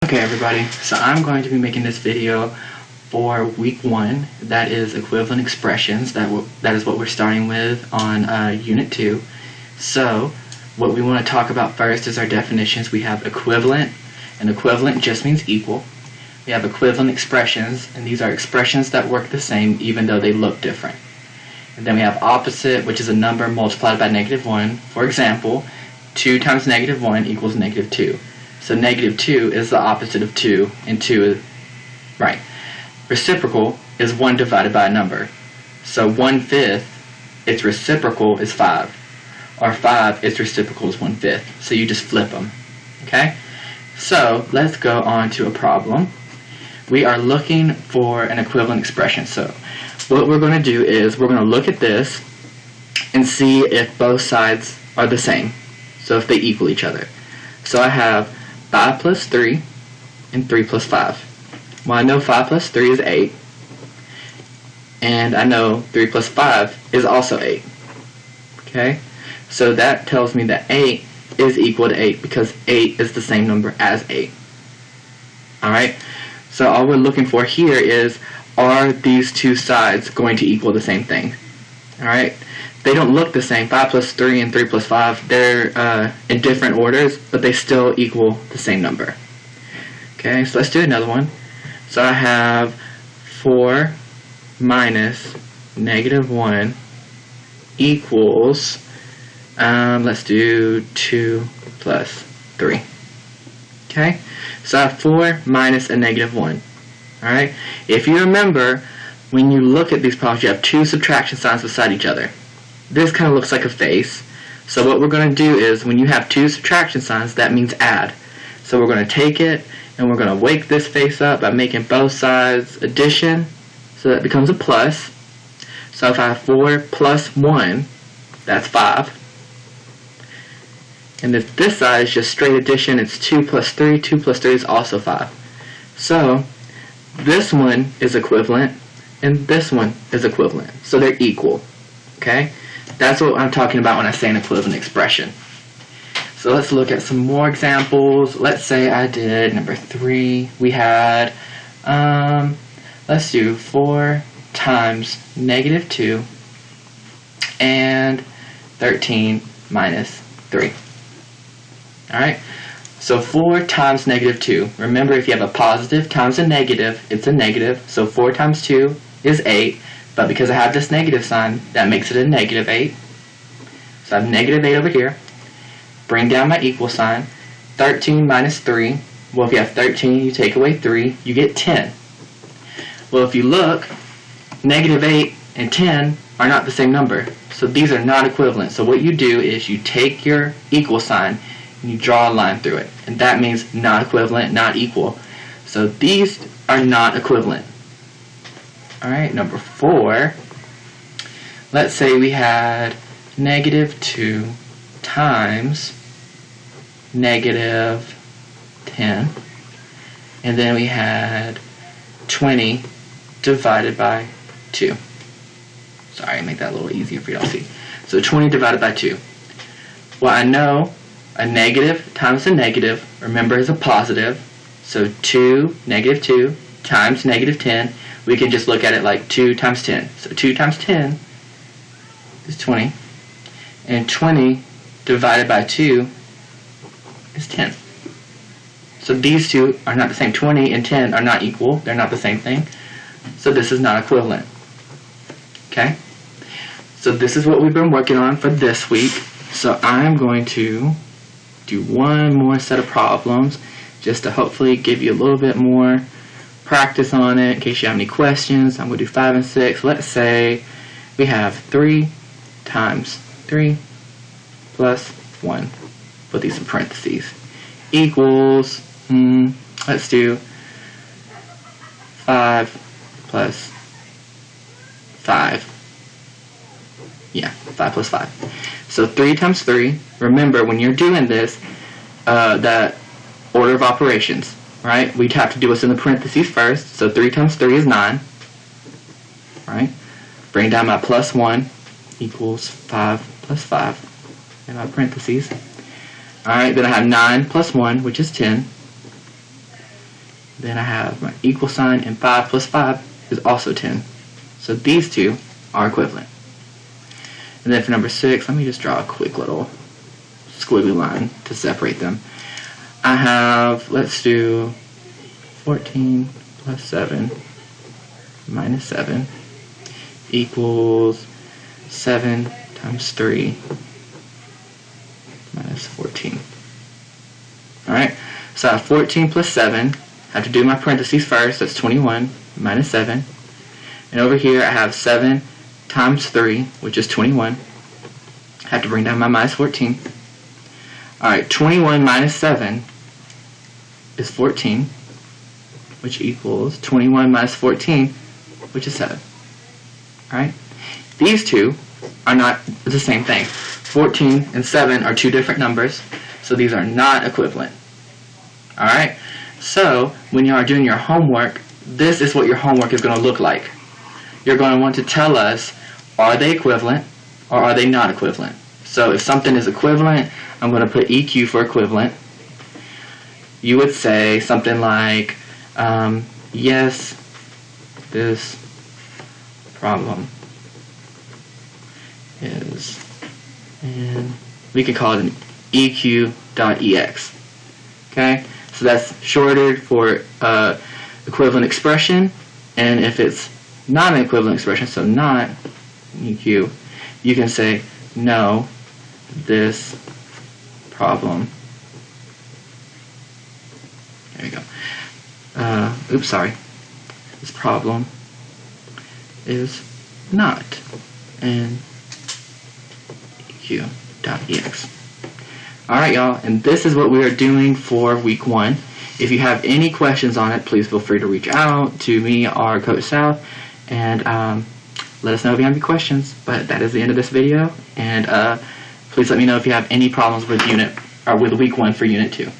Okay everybody, so I'm going to be making this video for week 1, that is equivalent expressions, that is what we're starting with on unit 2. So what we want to talk about first is our definitions. We have equivalent, and equivalent just means equal. We have equivalent expressions, and these are expressions that work the same even though they look different. And then we have opposite, which is a number multiplied by -1. For example, 2 times -1 equals -2. So -2 is the opposite of 2, and 2 is, right. Reciprocal is 1 divided by a number. So 1/5, its reciprocal is 5. Or 5, its reciprocal is 1/5. So you just flip them. Okay? So let's go on to a problem. We are looking for an equivalent expression. So what we're going to do is we're going to look at this and see if both sides are the same. So if they equal each other. So I have 5 plus 3 and 3 plus 5. Well, I know 5 plus 3 is 8. And I know 3 plus 5 is also 8. Okay? So that tells me that 8 is equal to 8 because 8 is the same number as 8. Alright? So all we're looking for here is, are these two sides going to equal the same thing? Alright? They don't look the same. 5 plus 3 and 3 plus 5, they're in different orders, but they still equal the same number. Okay, so let's do another one. So I have 4 minus -1 equals, let's do 2 plus 3. Okay, so I have 4 minus a -1. Alright, if you remember, when you look at these problems, you have two subtraction signs beside each other. This kind of looks like a face. So what we're going to do is, when you have two subtraction signs, that means add. So we're going to take it, and we're going to wake this face up by making both sides addition, so that becomes a plus. So if I have 4 plus 1, that's 5. And if this side is just straight addition, it's 2 plus 3. 2 plus 3 is also 5. So this one is equivalent, and this one is equivalent. So they're equal. Okay? That's what I'm talking about when I say an equivalent expression. So let's look at some more examples. Let's say I did number 3. We had, let's do 4 times -2 and 13 minus 3. Alright, so 4 times -2. Remember, if you have a positive times a negative, it's a negative. So 4 times 2 is 8. But because I have this negative sign, that makes it a -8. So I have -8 over here. Bring down my equal sign. 13 minus 3. Well, if you have 13, you take away 3, you get 10. Well, if you look, -8 and 10 are not the same number. So these are not equivalent. So what you do is you take your equal sign and you draw a line through it. And that means not equivalent, not equal. So these are not equivalent. Alright, number 4. Let's say we had -2 times -10. And then we had 20 divided by 2. Sorry, make that a little easier for y'all to see. So 20 divided by 2. Well, I know a negative times a negative, remember, is a positive. So 2 times -10. We can just look at it like 2 times 10. So 2 times 10 is 20. And 20 divided by 2 is 10. So these two are not the same. 20 and 10 are not equal. They're not the same thing. So this is not equivalent. Okay? So this is what we've been working on for this week. So I'm going to do one more set of problems just to hopefully give you a little bit more practice on it in case you have any questions. I'm going to do 5 and 6. Let's say we have 3 times 3 plus 1. Put these in parentheses. Equals, let's do 5 plus 5. Yeah, 5 plus 5. So 3 times 3. Remember, when you're doing this, that order of operations, right? We'd have to do what's in the parentheses first. So 3 times 3 is 9. Right? Bring down my plus 1 equals 5 plus 5 in my parentheses. Alright, then I have 9 plus 1, which is 10. Then I have my equal sign, and 5 plus 5 is also 10. So these two are equivalent. And then for number 6, let me just draw a quick little squiggly line to separate them. I have, let's do 14 plus 7 minus 7 equals 7 times 3 minus 14. Alright, so I have 14 plus 7. I have to do my parentheses first. That's 21 minus 7. And over here I have 7 times 3, which is 21. I have to bring down my minus 14. Alright, 21 minus 7 is 14, which equals 21 minus 14, which is 7. Alright? These two are not the same thing. 14 and 7 are two different numbers, so these are not equivalent. Alright? So, when you are doing your homework, this is what your homework is going to look like. You're going to want to tell us, are they equivalent or are they not equivalent? So if something is equivalent, I'm going to put EQ for equivalent. You would say something like, yes, this problem is, and we could call it an EQ.EX. Okay? So that's shorted for equivalent expression, and if it's not an equivalent expression, so not EQ, you can say, no, this problem, there you go, oops, sorry, this problem is not an EQ.EX. Alright, y'all, and this is what we are doing for week 1. If you have any questions on it, please feel free to reach out to me or Coach South, and let us know if you have any questions. But that is the end of this video, and please let me know if you have any problems with week 1 for unit 2.